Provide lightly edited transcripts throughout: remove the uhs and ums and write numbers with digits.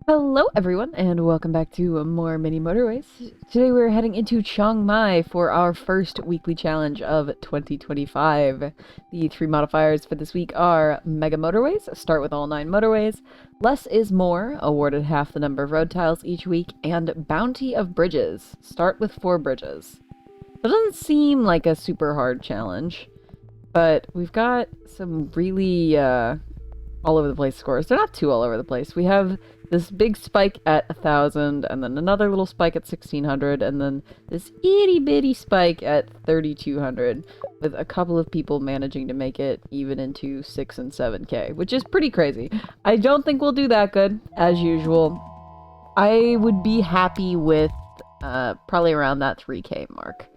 Hello everyone and welcome back to more mini motorways. Today we're heading into Chiang Mai for our first weekly challenge of 2025. The three modifiers for this week are Mega Motorways, start with all 9 motorways, Less is More, awarded half the number of road tiles each week, and Bounty of Bridges, start with 4 bridges. So it doesn't seem like a super hard challenge, but we've got some really all over the place scores. They're not too all over the place. We have this big spike at 1,000, and then another little spike at 1,600, and then this itty bitty spike at 3,200, with a couple of people managing to make it even into 6 and 7k, which is pretty crazy. I don't think we'll do that good, as usual. I would be happy with probably around that 3k mark.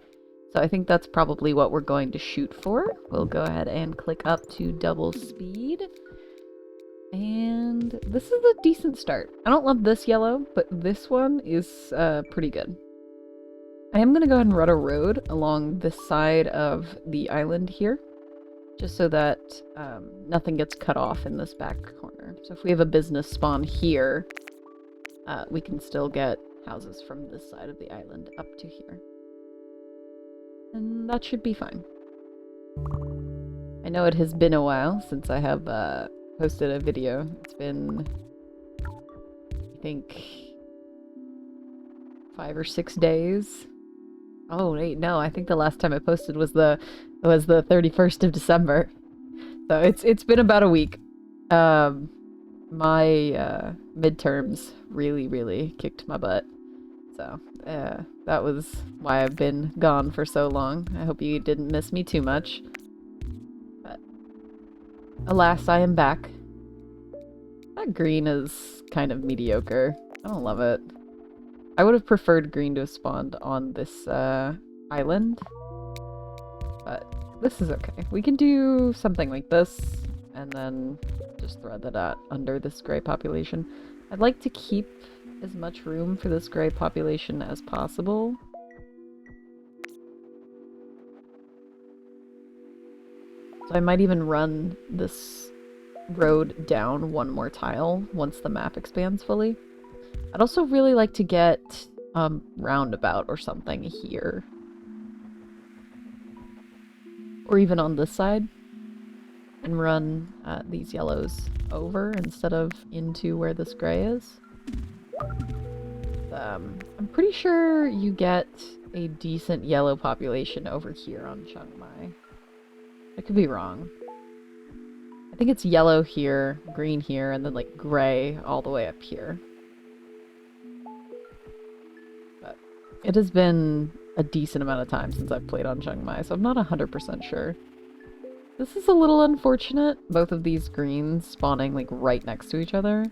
So I think that's probably what we're going to shoot for. We'll go ahead and click up to double speed. And this is a decent start. I don't love this yellow, but this one is pretty good. I am going to go ahead and run a road along this side of the island here, just so that nothing gets cut off in this back corner. So if we have a business spawn here, we can still get houses from this side of the island up to here. And that should be fine. I know it has been a while since I have posted a video. It's been, I think, 5 or 6 days. Oh wait, no, I think the last time I posted was the 31st of December. So it's been about a week. My midterms really kicked my butt. So that was why I've been gone for so long. I hope you didn't miss me too much. But alas, I am back. That green is kind of mediocre. I don't love it. I would have preferred green to have spawned on this island. But this is okay. We can do something like this and then just thread that out under this gray population. I'd like to keep as much room for this gray population as possible. So I might even run this road down one more tile once the map expands fully. I'd also really like to get roundabout or something here. Or even on this side. And run these yellows over instead of into where this gray is. I'm pretty sure you get a decent yellow population over here on Chiang Mai. I could be wrong. I think it's yellow here, green here, and then like gray all the way up here. But it has been a decent amount of time since I've played on Chiang Mai, so I'm not 100% sure. This is a little unfortunate, both of these greens spawning like right next to each other.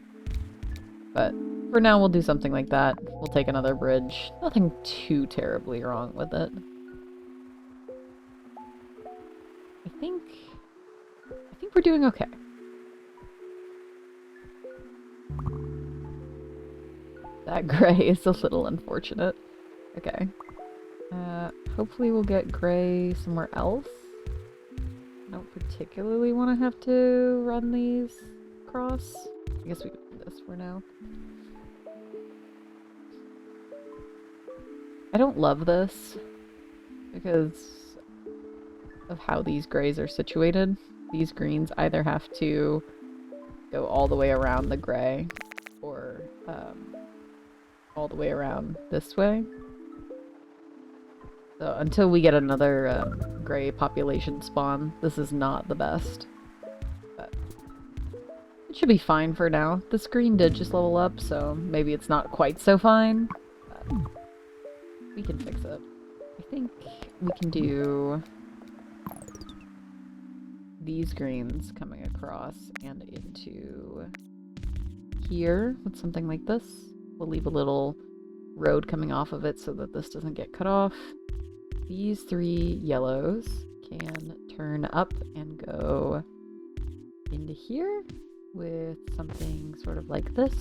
But for now we'll do something like that. We'll take another bridge. Nothing too terribly wrong with it. I think we're doing okay. That gray is a little unfortunate. Okay. Hopefully we'll get gray somewhere else. I don't particularly want to have to run these across. I guess we can do this for now. I don't love this because of how these grays are situated. These greens either have to go all the way around the gray or all the way around this way. So until we get another gray population spawn, this is not the best. But it should be fine for now. This green did just level up, so maybe it's not quite so fine. But we can fix it. I think we can do these greens coming across and into here with something like this. We'll leave a little road coming off of it so that this doesn't get cut off. These 3 yellows can turn up and go into here with something sort of like this.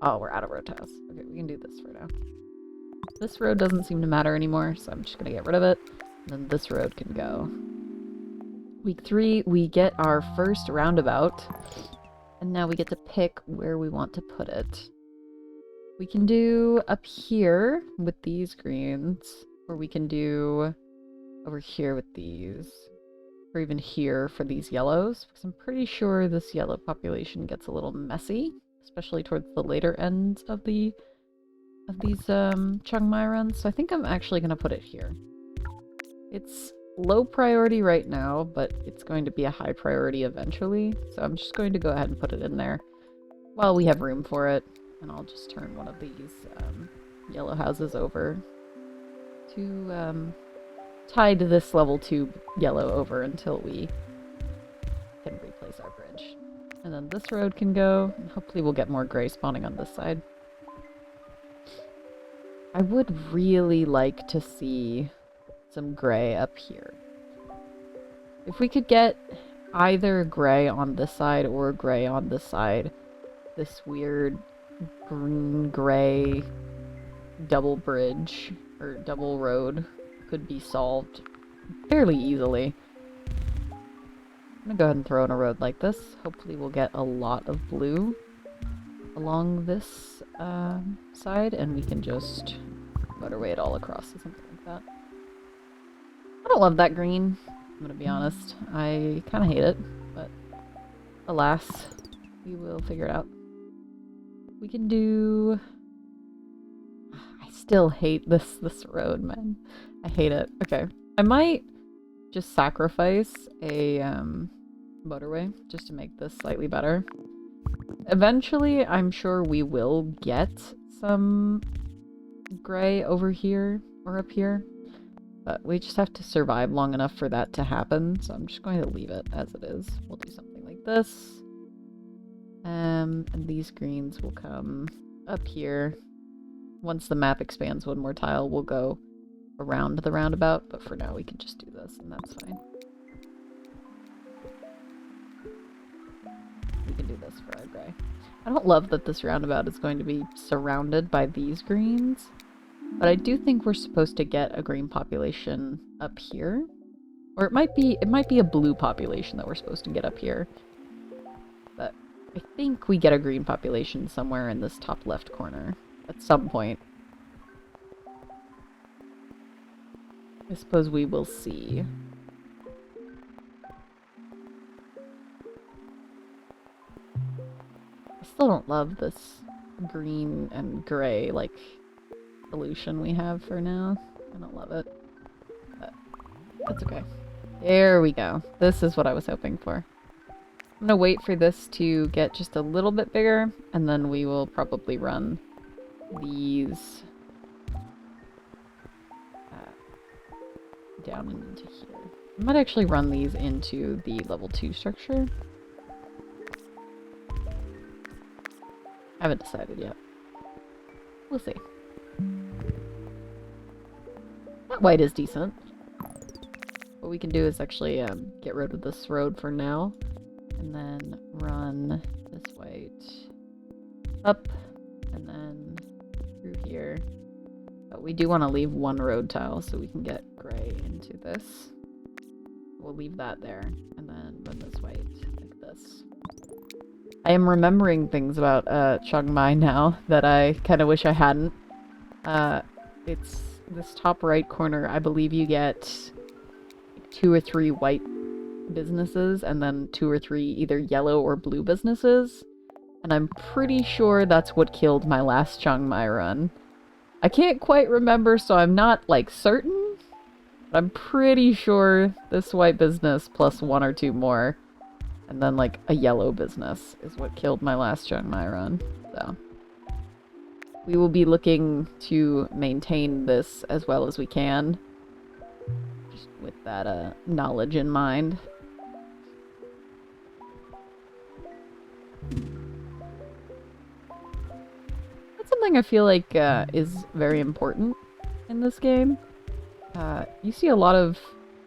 Oh, we're out of road tiles. Okay, we can do this for now. This road doesn't seem to matter anymore, so I'm just gonna get rid of it. And then this road can go. Week 3, we get our first roundabout. And now we get to pick where we want to put it. We can do up here with these greens, or we can do over here with these, or even here for these yellows, because I'm pretty sure this yellow population gets a little messy, especially towards the later ends of these Chiang Mai runs. So I think I'm actually going to put it here. It's low priority right now, but it's going to be a high priority eventually. So I'm just going to go ahead and put it in there while we have room for it. And I'll just turn one of these yellow houses over to tide this level 2 yellow over until we can replace our bridge. And then this road can go, and hopefully we'll get more gray spawning on this side. I would really like to see some gray up here. If we could get either gray on this side or gray on this side, this weird green-gray double bridge or double road could be solved fairly easily. I'm gonna go ahead and throw in a road like this. Hopefully we'll get a lot of blue along this side, and we can just motorway it all across or something like that. I don't love that green, I'm gonna be honest. I kind of hate it, but alas, we will figure it out. We can do... I still hate this road, man. I hate it. Okay, I might just sacrifice a motorway just to make this slightly better. Eventually, I'm sure we will get some gray over here or up here, but we just have to survive long enough for that to happen, so I'm just going to leave it as it is. We'll do something like this. And these greens will come up here. Once the map expands one more tile, we'll go around the roundabout, but for now we can just do this, and that's fine. We can do this for our gray. I don't love that this roundabout is going to be surrounded by these greens, but I do think we're supposed to get a green population up here. Or it might be a blue population that we're supposed to get up here. But I think we get a green population somewhere in this top left corner at some point. I suppose we will see. I still don't love this green and gray, like, solution we have for now. I don't love it. But that's okay. There we go. This is what I was hoping for. I'm gonna wait for this to get just a little bit bigger, and then we will probably run these down into here. I might actually run these into the level 2 structure. I haven't decided yet. We'll see. That white is decent. What we can do is actually get rid of this road for now, and then run this white up, and then through here. But we do want to leave one road tile so we can get gray into this. We'll leave that there, and then run this white like this. I am remembering things about Chiang Mai now that I kind of wish I hadn't. It's this top right corner. I believe you get 2 or 3 white businesses and then 2 or 3 either yellow or blue businesses. And I'm pretty sure that's what killed my last Chiang Mai run. I can't quite remember, so I'm not, like, certain. But I'm pretty sure this white business plus 1 or 2 more, and then, like, a yellow business is what killed my last Chiang Mai run. So we will be looking to maintain this as well as we can, just with that knowledge in mind. That's something I feel like is very important in this game. You see a lot of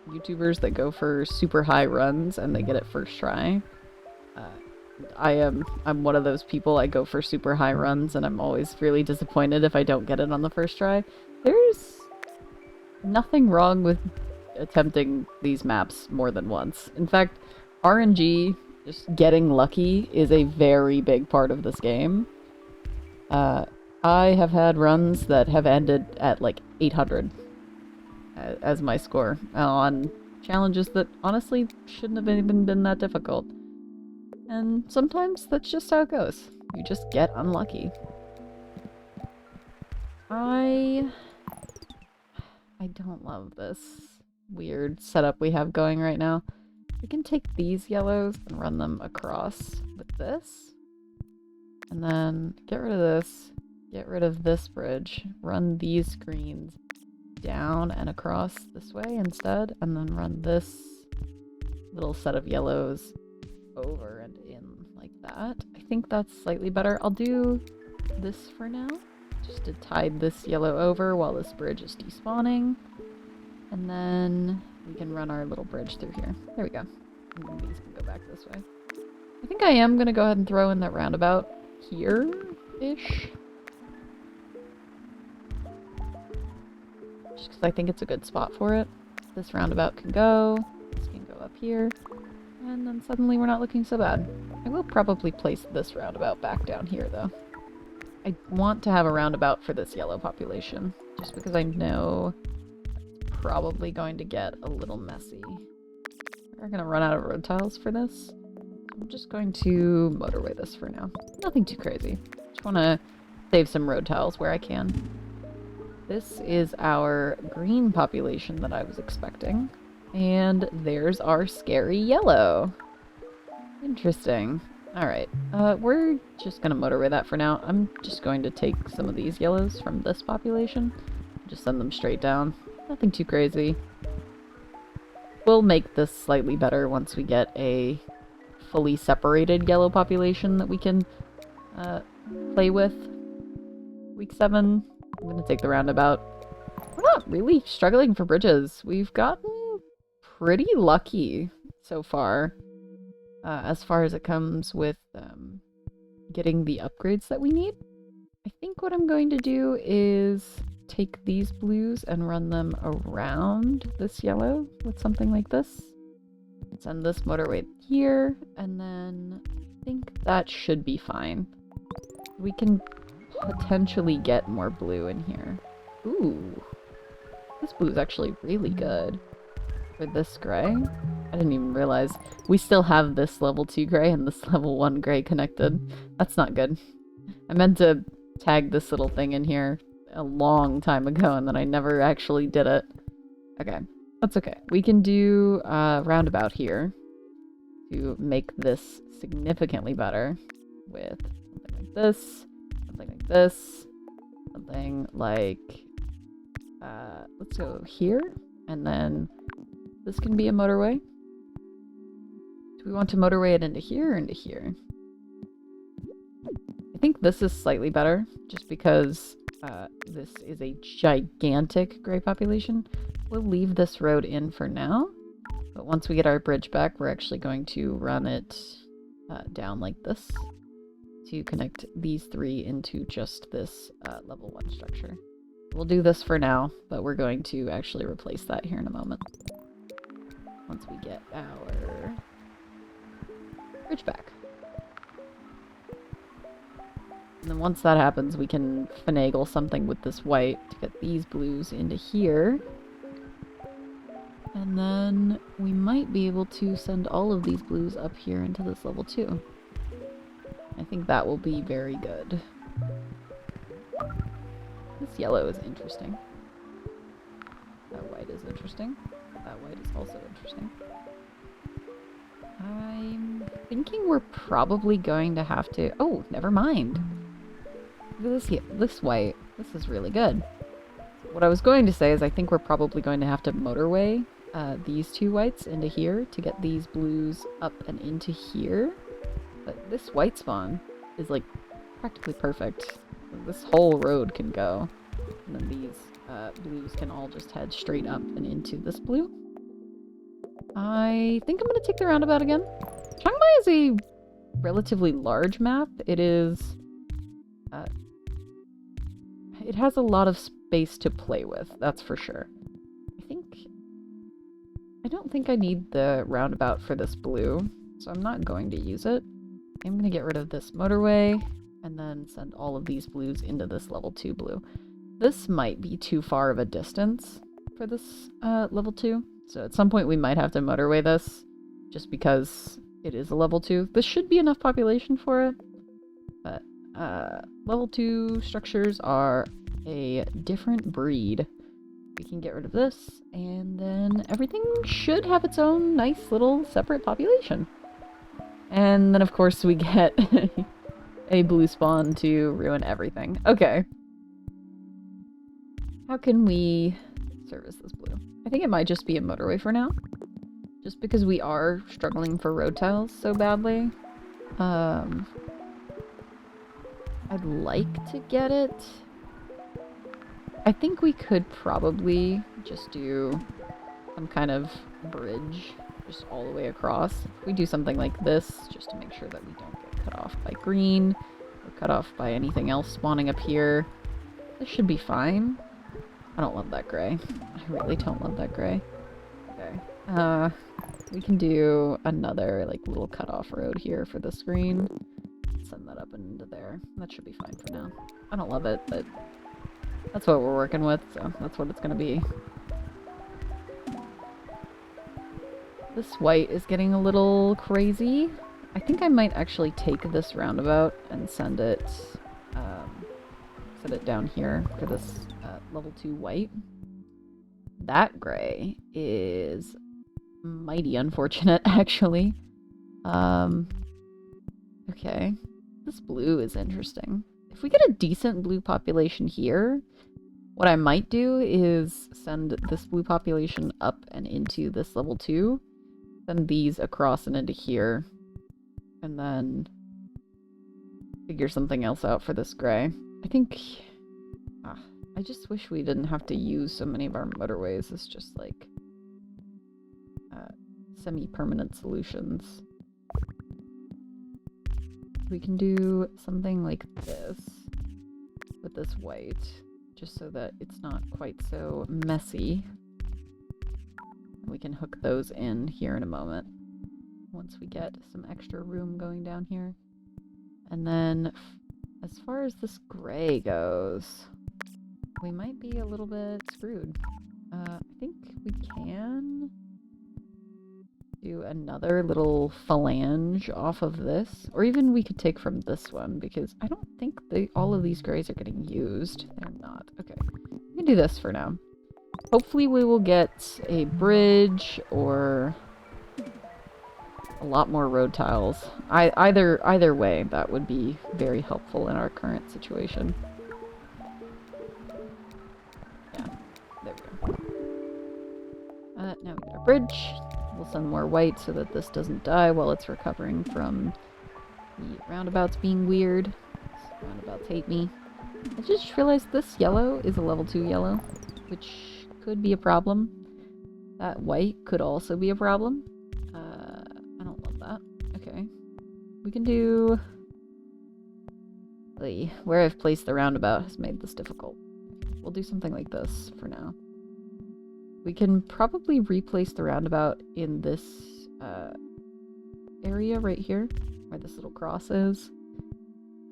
YouTubers that go for super high runs and they get it first try. I'm one of those people. I go for super high runs and I'm always really disappointed if I don't get it on the first try. There's nothing wrong with attempting these maps more than once. In fact, RNG Just getting lucky is a very big part of this game. I have had runs that have ended at like 800 as my score on challenges that honestly shouldn't have even been that difficult. And sometimes that's just how it goes. You just get unlucky. I don't love this weird setup we have going right now. We can take these yellows and run them across with this. And then get rid of this. Get rid of this bridge. Run these greens down and across this way instead. And then run this little set of yellows over and in like that. I think that's slightly better. I'll do this for now. Just to tide this yellow over while this bridge is despawning. And then we can run our little bridge through here. There we go. And then these can go back this way. I think I am going to go ahead and throw in that roundabout here-ish. Just because I think it's a good spot for it. This roundabout can go. This can go up here. And then suddenly we're not looking so bad. I will probably place this roundabout back down here, though. I want to have a roundabout for this yellow population, just because I know it's probably going to get a little messy. We're going to run out of road tiles for this. I'm just going to motorway this for now. Nothing too crazy. Just want to save some road tiles where I can. This is our green population that I was expecting. And there's our scary yellow. Interesting. Alright, we're just gonna motorway that for now. I'm just going to take some of these yellows from this population. Just send them straight down. Nothing too crazy. We'll make this slightly better once we get a fully separated yellow population that we can play with. Week 7, I'm gonna take the roundabout. We're not really struggling for bridges. We've gotten pretty lucky so far. As far as it comes with getting the upgrades that we need. I think what I'm going to do is take these blues and run them around this yellow with something like this. Send this motorway here, and then I think that should be fine. We can potentially get more blue in here. Ooh, this blue is actually really good for this gray. I didn't even realize we still have this level 2 gray and this level 1 gray connected. That's not good. I meant to tag this little thing in here a long time ago and then I never actually did it. Okay, that's okay. We can do a roundabout here to make this significantly better with something like this, something like this, something like, let's go here, and then this can be a motorway. Do we want to motorway it into here or into here? I think this is slightly better, just because this is a gigantic gray population. We'll leave this road in for now, but once we get our bridge back, we're actually going to run it down like this to connect these three into just this level 1 structure. We'll do this for now, but we're going to actually replace that here in a moment. Once we get our bridge back. And then once that happens, we can finagle something with this white to get these blues into here. And then we might be able to send all of these blues up here into this level 2. I think that will be very good. This yellow is interesting. That white is interesting. That white is also interesting. I'm thinking we're probably going to have to... Oh, never mind. Look at this here. This white. This is really good. What I was going to say is I think we're probably going to have to motorway these two whites into here to get these blues up and into here. But this white spawn is like practically perfect. This whole road can go. And then these blues can all just head straight up and into this blue. I think I'm going to take the roundabout again. Chiang Mai is a relatively large map. It is... it has a lot of space to play with, that's for sure. I don't think I need the roundabout for this blue. so I'm not going to use it. I'm going to get rid of this motorway and then send all of these blues into this level 2 blue. This might be too far of a distance for this level 2, so at some point we might have to motorway this just because it is a level 2. This should be enough population for it, but level 2 structures are a different breed. We can get rid of this, and then everything should have its own nice little separate population. And then, of course, we get a blue spawn to ruin everything. Okay. How can we service this blue? I think it might just be a motorway for now. Just because we are struggling for road tiles so badly. I'd like to get it. I think we could probably just do some kind of bridge just all the way across. If we do something like this, just to make sure that we don't get cut off by green or cut off by anything else spawning up here. This should be fine. I don't love that gray. I really don't love that gray. Okay. We can do another like little cutoff road here for the screen. Send that up into there. That should be fine for now. I don't love it, but that's what we're working with, so that's what it's gonna be. This white is getting a little crazy. I think I might actually take this roundabout and send it down here for this level 2 white. That gray is mighty unfortunate, actually. Okay. This blue is interesting. If we get a decent blue population here, what I might do is send this blue population up and into this level 2, send these across and into here, and then figure something else out for this gray. I think... I just wish we didn't have to use so many of our motorways as just like semi-permanent solutions. We can do something like this with this white, just so that it's not quite so messy. We can hook those in here in a moment, once we get some extra room going down here. And then, as far as this gray goes, we might be a little bit screwed. I think we can do another little phalange off of this, or even we could take from this one, because I don't think all of these grays are getting used. They're not. Okay, we can do this for now. Hopefully we will get a bridge or a lot more road tiles. Either way, that would be very helpful in our current situation. Yeah, there we go. Now we got a bridge. We'll send more white so that this doesn't die while it's recovering from the roundabouts being weird. Roundabouts hate me. I just realized this yellow is a level 2 yellow, which could be a problem. That white could also be a problem. I don't love that. Okay. We can do... Where I've placed the roundabout has made this difficult. We'll do something like this for now. We can probably replace the roundabout in this area right here, where this little cross is.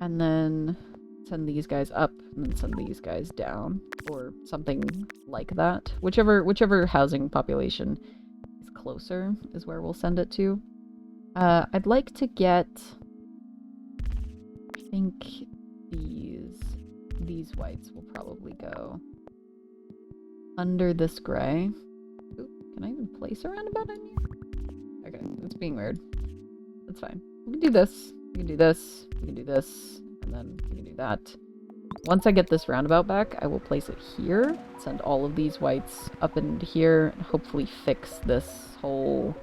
And then send these guys up, and then send these guys down, or something like that. Whichever housing population is closer is where we'll send it to. I'd like to get, I think these whites will probably go under this gray. Ooh, can I even place a roundabout in here? Okay, it's being weird. That's fine. We can do this. We can do this. We can do this. And then we can do that. Once I get this roundabout back, I will place it here. Send all of these whites up into here. And hopefully fix this whole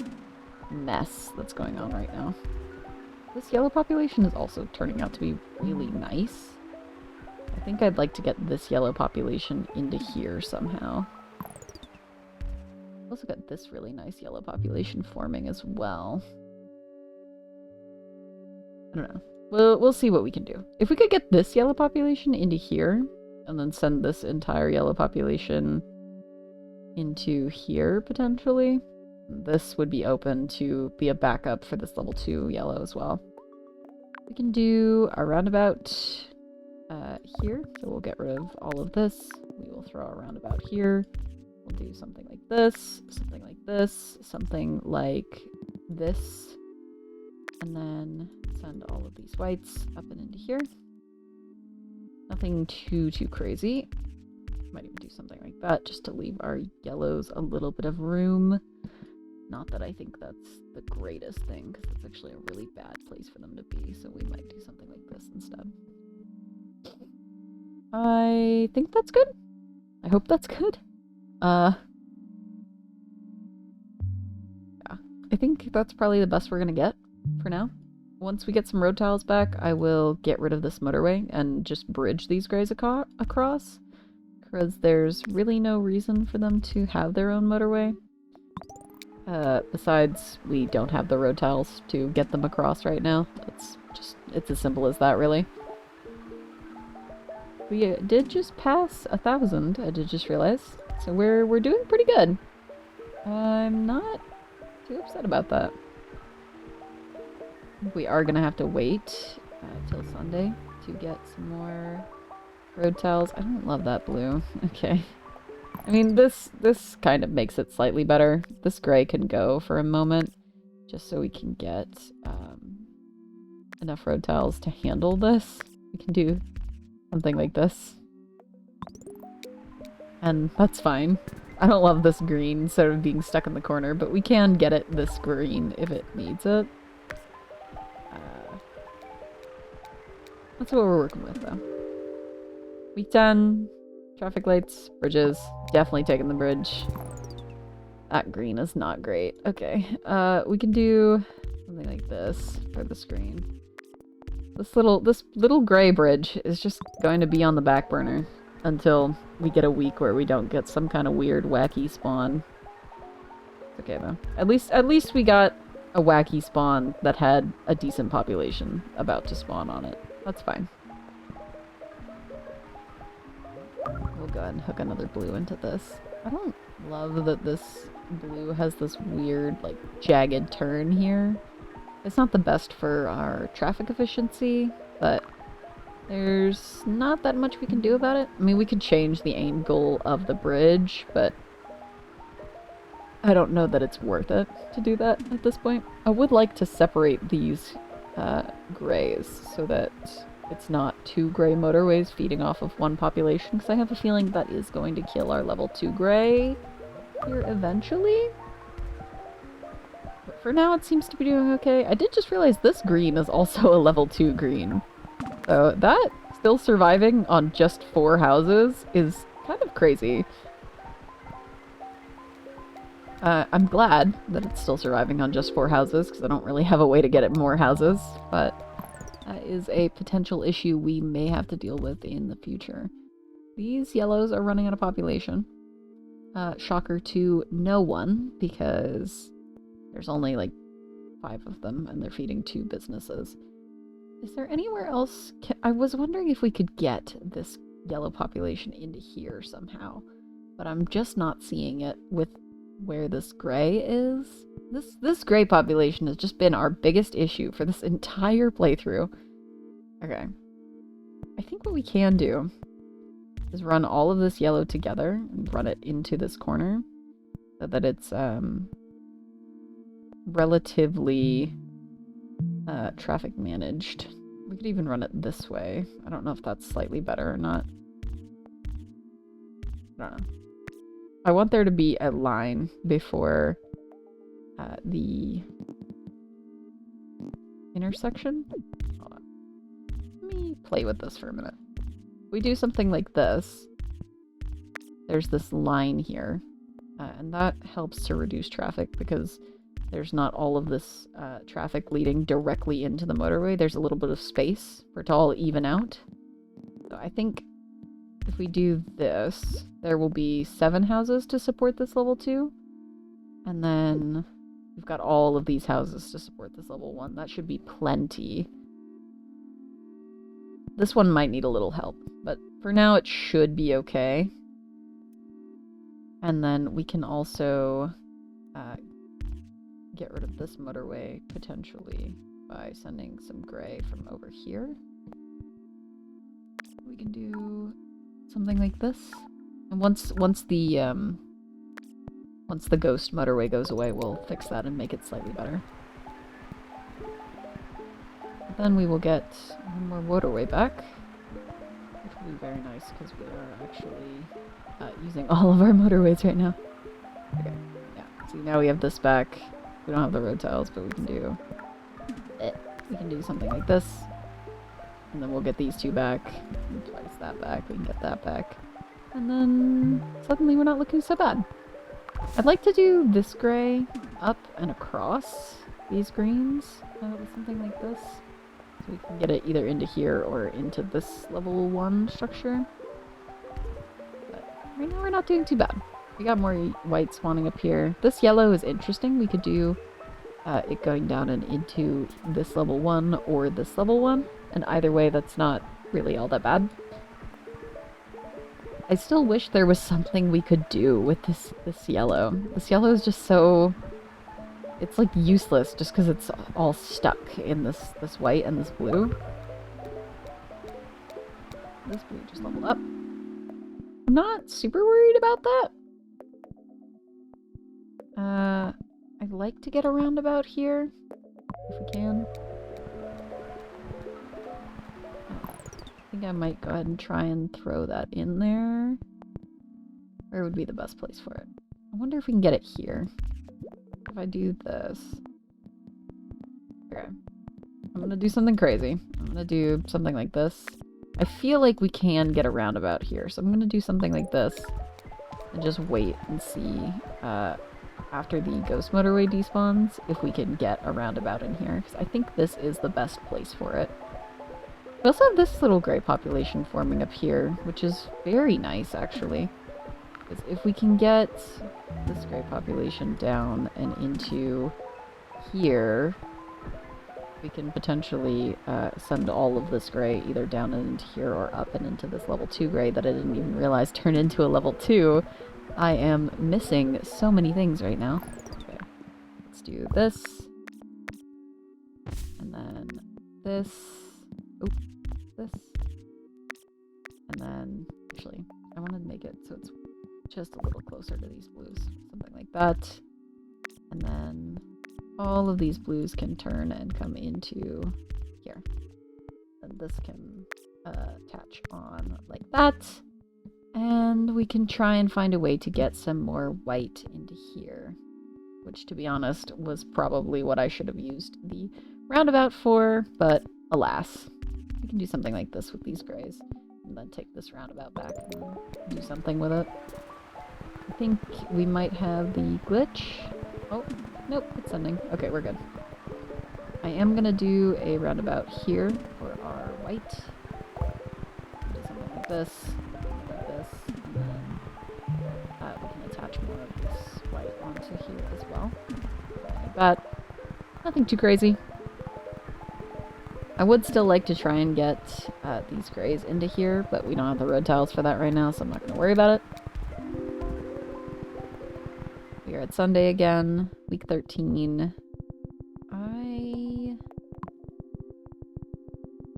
mess that's going on right now. This yellow population is also turning out to be really nice. I think I'd like to get this yellow population into here somehow. Also got this really nice yellow population forming as well. I don't know. We'll see what we can do. If we could get this yellow population into here, and then send this entire yellow population into here, potentially, This would be open to be a backup for this level 2 yellow as well. We can do a roundabout here, so we'll get rid of all of this. We will throw a roundabout here. We'll do something like this, something like this, something like this, and then send all of these whites up and into here. Nothing too crazy. Might even do something like that just to leave our yellows a little bit of room. Not that I think that's the greatest thing, because it's actually a really bad place for them to be, so we might do something like this instead. I think that's good. I hope that's good. Yeah. I think that's probably the best we're gonna get for now. Once we get some road tiles back, I will get rid of this motorway and just bridge these grays across, because there's really no reason for them to have their own motorway. Besides, we don't have the road tiles to get them across right now. It's as simple as that, really. We did just pass 1,000, I did just realize. So we're doing pretty good. I'm not too upset about that. We are gonna have to wait till Sunday to get some more road tiles. I don't love that blue. Okay. I mean, this kind of makes it slightly better. This gray can go for a moment, just so we can get enough road tiles to handle this. We can do something like this. And that's fine. I don't love this green sort of being stuck in the corner, but we can get it this green if it needs it. That's what we're working with, though. Week 10. Traffic lights, bridges. Definitely taking the bridge. That green is not great. Okay. We can do something like this for the screen. This little gray bridge is just going to be on the back burner until we get a week where we don't get some kind of weird wacky spawn. It's okay though. At least we got a wacky spawn that had a decent population about to spawn on it. That's fine. We'll go ahead and hook another blue into this. I don't love that this blue has this weird, like, jagged turn here. It's not the best for our traffic efficiency, but there's not that much we can do about it. I mean, we could change the angle of the bridge, but I don't know that it's worth it to do that at this point. I would like to separate these grays so that it's not 2 gray motorways feeding off of one population, because I have a feeling that is going to kill our level 2 gray here eventually. But for now it seems to be doing okay. I did just realize this green is also a level 2 green. So that still surviving on just 4 houses is kind of crazy. I'm glad that it's still surviving on just 4 houses, because I don't really have a way to get it more houses, but that is a potential issue we may have to deal with in the future. These yellows are running out of population. Shocker to no one, because there's only like 5 of them and they're feeding 2 businesses. Is there anywhere else? I was wondering if we could get this yellow population into here somehow, but I'm just not seeing it with where this gray is. This gray population has just been our biggest issue for this entire playthrough. Okay. I think what we can do is run all of this yellow together and run it into this corner so that it's relatively traffic managed. We could even run it this way. I don't know if that's slightly better or not. I don't know. I want there to be a line before the intersection. Hold on. Let me play with this for a minute. We do something like this. There's this line here, and that helps to reduce traffic because there's not all of this traffic leading directly into the motorway. There's a little bit of space for it to all even out. So I think if we do this, there will be 7 houses to support this level 2. And then we've got all of these houses to support this level 1. That should be plenty. This one might need a little help, but for now it should be okay. And then we can also get rid of this motorway potentially by sending some gray from over here. We can do something like this. And once the ghost motorway goes away, we'll fix that and make it slightly better. Then we will get one more motorway back, which will be very nice because we are actually using all of our motorways right now. Okay, yeah. See, now we have this back. We don't have the road tiles, but we can do something like this, and then we'll get these two back, and twice that back. We can get that back, and then suddenly we're not looking so bad. I'd like to do this gray up and across these greens with something like this. So we can get it either into here or into this level 1 structure. But right now we're not doing too bad. We got more white spawning up here. This yellow is interesting. We could do it going down and into this level 1 or this level 1. And either way, that's not really all that bad. I still wish there was something we could do with this yellow. This yellow is just so... It's like useless just because it's all stuck in this white and this blue. This blue just leveled up. I'm not super worried about that. I'd like to get a roundabout here, if we can. I think I might go ahead and try and throw that in there. Where would be the best place for it? I wonder if we can get it here. If I do this... Okay. I'm gonna do something crazy. I'm gonna do something like this. I feel like we can get a roundabout here, so I'm gonna do something like this. And just wait and see, after the ghost motorway despawns, if we can get a roundabout in here. Because I think this is the best place for it. We also have this little gray population forming up here, which is very nice, actually. Because if we can get this gray population down and into here, we can potentially send all of this gray either down and into here or up and into this level 2 gray that I didn't even realize turned into a level 2. I am missing so many things right now. Okay, let's do this. And then this. Oop, this. And then, actually, I want to make it so it's just a little closer to these blues. Something like that. And then all of these blues can turn and come into here. And this can attach on like that. And we can try and find a way to get some more white into here. Which, to be honest, was probably what I should have used the roundabout for, but alas. We can do something like this with these grays. And then take this roundabout back and do something with it. I think we might have the glitch. Oh, nope, it's sending. Okay, we're good. I am gonna do a roundabout here for our white. Do something like this, and then we can attach more of this white onto here as well. Like that. Nothing too crazy. I would still like to try and get these grays into here, but we don't have the road tiles for that right now, so I'm not gonna worry about it. We are at Sunday again, week 13. I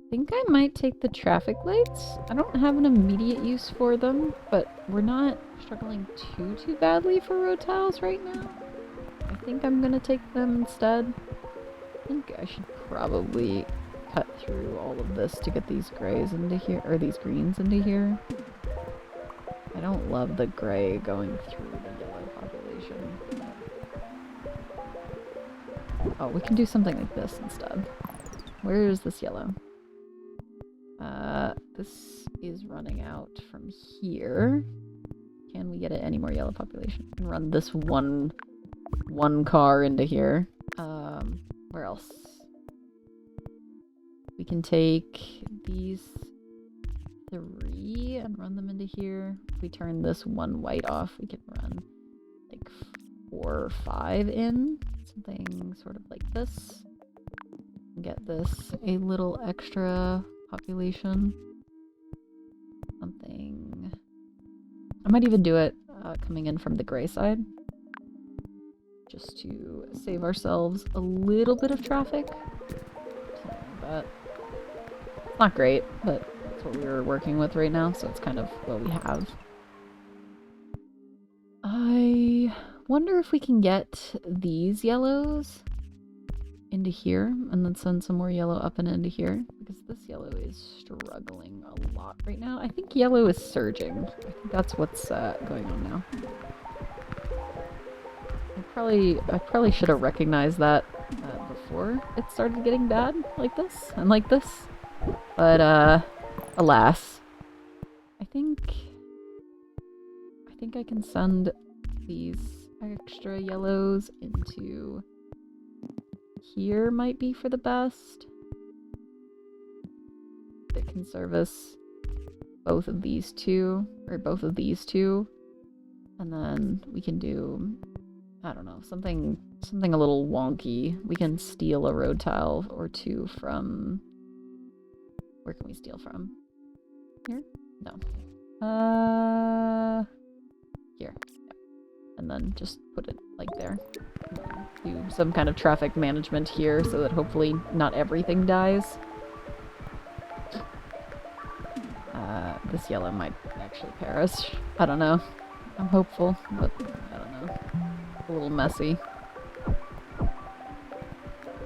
think I might take the traffic lights. I don't have an immediate use for them, but we're not struggling too badly for road tiles right now. I think I'm gonna take them instead. I think I should probably cut through all of this to get these grays into here, or these greens into here. I don't love the gray going through the yellow population. Oh, we can do something like this instead. Where is this yellow? This is running out from here. Can we get it any more yellow population? We can run this one car into here. Where else? We can take these 3 and run them into here. If we turn this one white off, we can run like 4 or 5 in. Something sort of like this. Get this a little extra population. Something... I might even do it coming in from the gray side. just to save ourselves a little bit of traffic. But it's not great, but that's what we were working with right now, so it's kind of what we have. I wonder if we can get these yellows into here and then send some more yellow up and into here, because this yellow is struggling a lot right now. I think yellow is surging. I think that's what's going on now. I probably should have recognized that before it started getting bad like this and like this, but alas. I think I can send these extra yellows into here, might be for the best. It can service both of these two, or both of these two, and then we can do, I don't know, something a little wonky. We can steal a road tile or two from, where can we steal from? Here? No. Here. Yeah. And then just put it like there. Do some kind of traffic management here so that hopefully not everything dies. This yellow might actually perish. I don't know. I'm hopeful, but I don't know. A little messy.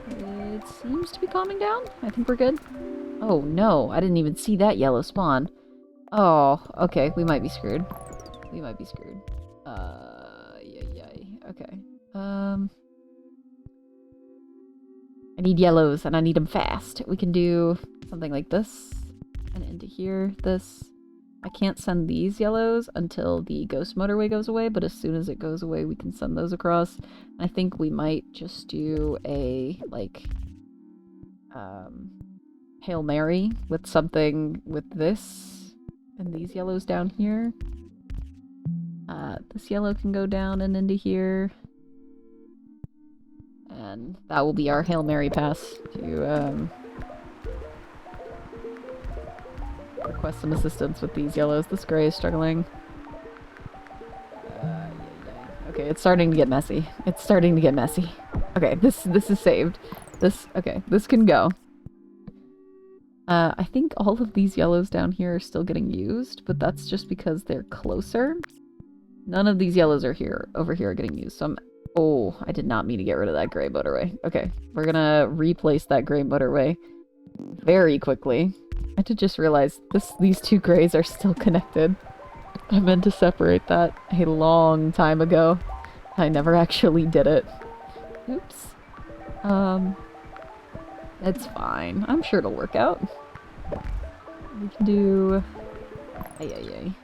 It seems to be calming down. I think we're good. Oh no, I didn't even see that yellow spawn. Oh, okay, we might be screwed. We might be screwed. Yay. Okay. I need yellows, and I need them fast. We can do something like this, and into here, this. I can't send these yellows until the ghost motorway goes away, but as soon as it goes away, we can send those across. I think we might just do a, like, Hail Mary with something with this, and these yellows down here. This yellow can go down and into here. And that will be our Hail Mary pass to, request some assistance with these yellows. This gray is struggling. Okay, it's starting to get messy. It's starting to get messy. Okay, this is saved. Okay, this can go. I think all of these yellows down here are still getting used, but that's just because they're closer. None of these yellows are over here are getting used, so oh, I did not mean to get rid of that gray motorway. Okay, we're gonna replace that gray motorway very quickly. I did just realize these two grays are still connected. I meant to separate that a long time ago. I never actually did it. Oops. It's fine. I'm sure it'll work out. We can do... Ay.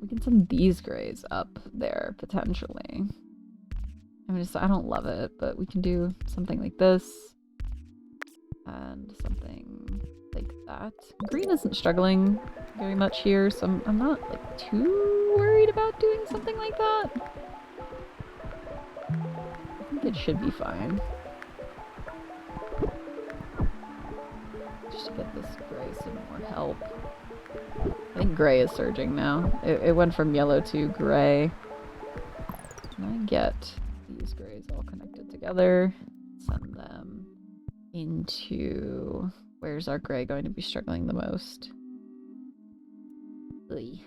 We can send these grays up there, potentially. I don't love it, but we can do something like this. And something like that. Green isn't struggling very much here, so I'm not, like, too worried about doing something like that. I think it should be fine. Just to get this gray some more help. I think gray is surging now. It went from yellow to gray. Can I get these grays all connected together? Send them into... Where's our gray going to be struggling the most? Ugh.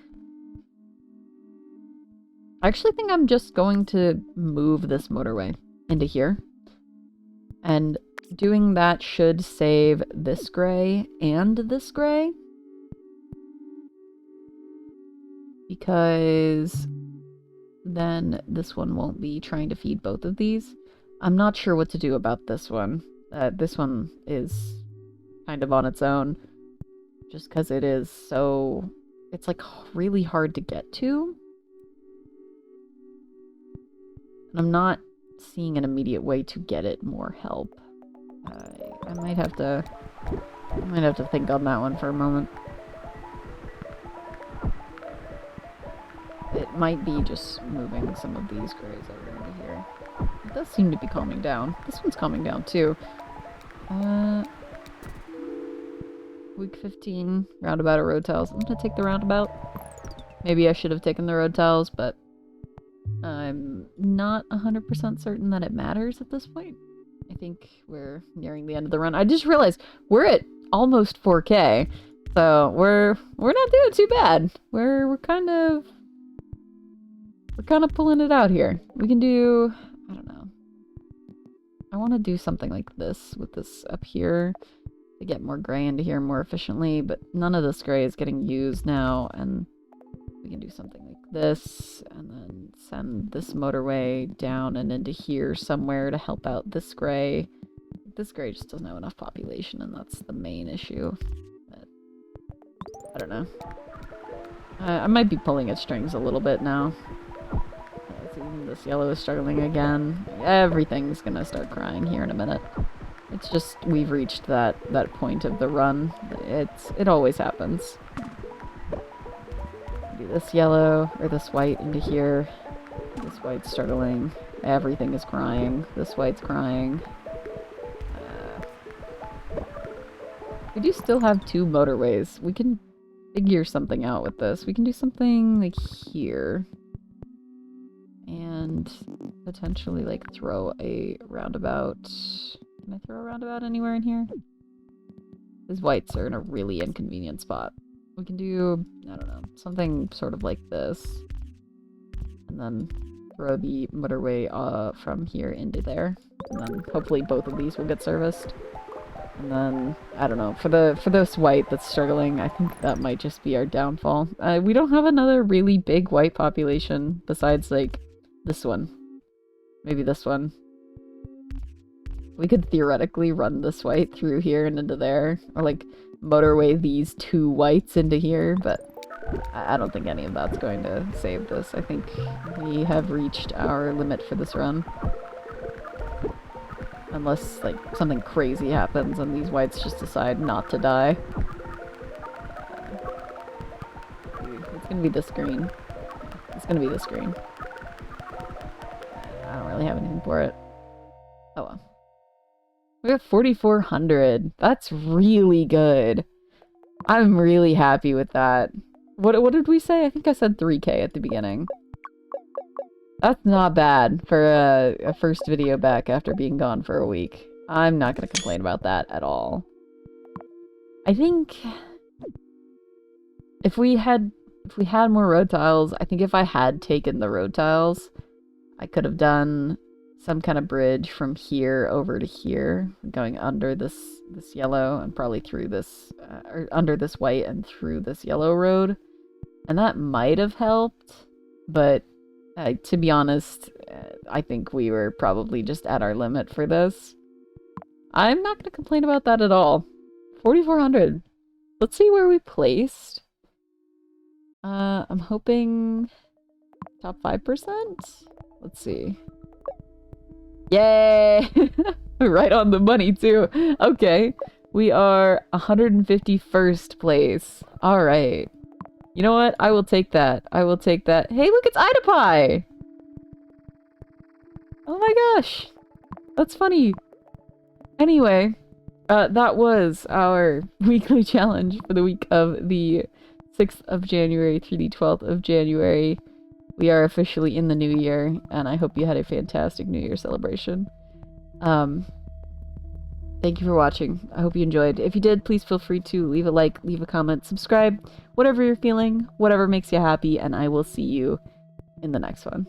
I actually think I'm just going to move this motorway into here. And doing that should save this gray and this gray. Because then this one won't be trying to feed both of these. I'm not sure what to do about this one. This one is kind of on its own. Just because it is so... It's like really hard to get to. And I'm not seeing an immediate way to get it more help. I might have to think on that one for a moment. It might be just moving some of these grays over into here. It does seem to be calming down. This one's calming down too. Week 15, roundabout or road tiles. I'm gonna take the roundabout. Maybe I should have taken the road tiles, but I'm not 100% certain that it matters at this point. I think we're nearing the end of the run. I just realized we're at almost 4K, so we're not doing too bad. We're kind of pulling it out here. We can do, I don't know. I want to do something like this with this up here to get more gray into here more efficiently, but none of this gray is getting used now, and we can do something like this and then send this motorway down and into here somewhere to help out this gray. This gray just doesn't have enough population, and that's the main issue. But I don't know. I might be pulling at strings a little bit now. This yellow is struggling again. Everything's gonna start crying here in a minute. It's just we've reached that point of the run. It always happens. Do this yellow or this white into here. This white's struggling. Everything is crying. This white's crying. We do still have 2 motorways. We can figure something out with this. We can do something like here. And potentially like throw a roundabout. Can I throw a roundabout anywhere in here? These whites are in a really inconvenient spot. We can do, I don't know, something sort of like this. And then throw the motorway from here into there. And then hopefully both of these will get serviced. And then, I don't know, for this white that's struggling, I think that might just be our downfall. We don't have another really big white population besides like this one. Maybe this one. We could theoretically run this white through here and into there. Or like motorway these 2 whites into here, but I don't think any of that's going to save this. I think we have reached our limit for this run. Unless like something crazy happens and these whites just decide not to die. It's gonna be this green. It's gonna be this green. I don't really have anything for it. Oh well. We have 4,400. That's really good. I'm really happy with that. What did we say? I think I said 3K at the beginning. That's not bad for a first video back after being gone for a week. I'm not gonna complain about that at all. I think if we had more road tiles, I think if I had taken the road tiles, I could have done some kind of bridge from here over to here, going under this yellow and probably through this, or under this white and through this yellow road. And that might have helped, but to be honest, I think we were probably just at our limit for this. I'm not going to complain about that at all. 4,400. Let's see where we placed. I'm hoping top 5%? Let's see. Yay! Right on the money, too. Okay. We are 151st place. Alright. You know what? I will take that. I will take that. Hey, look, it's Ida Pie! Oh my gosh! That's funny. Anyway, that was our weekly challenge for the week of the 6th of January through the 12th of January. We are officially in the new year, and I hope you had a fantastic New Year celebration. Thank you for watching. I hope you enjoyed. If you did, please feel free to leave a like, leave a comment, subscribe, whatever you're feeling, whatever makes you happy, and I will see you in the next one.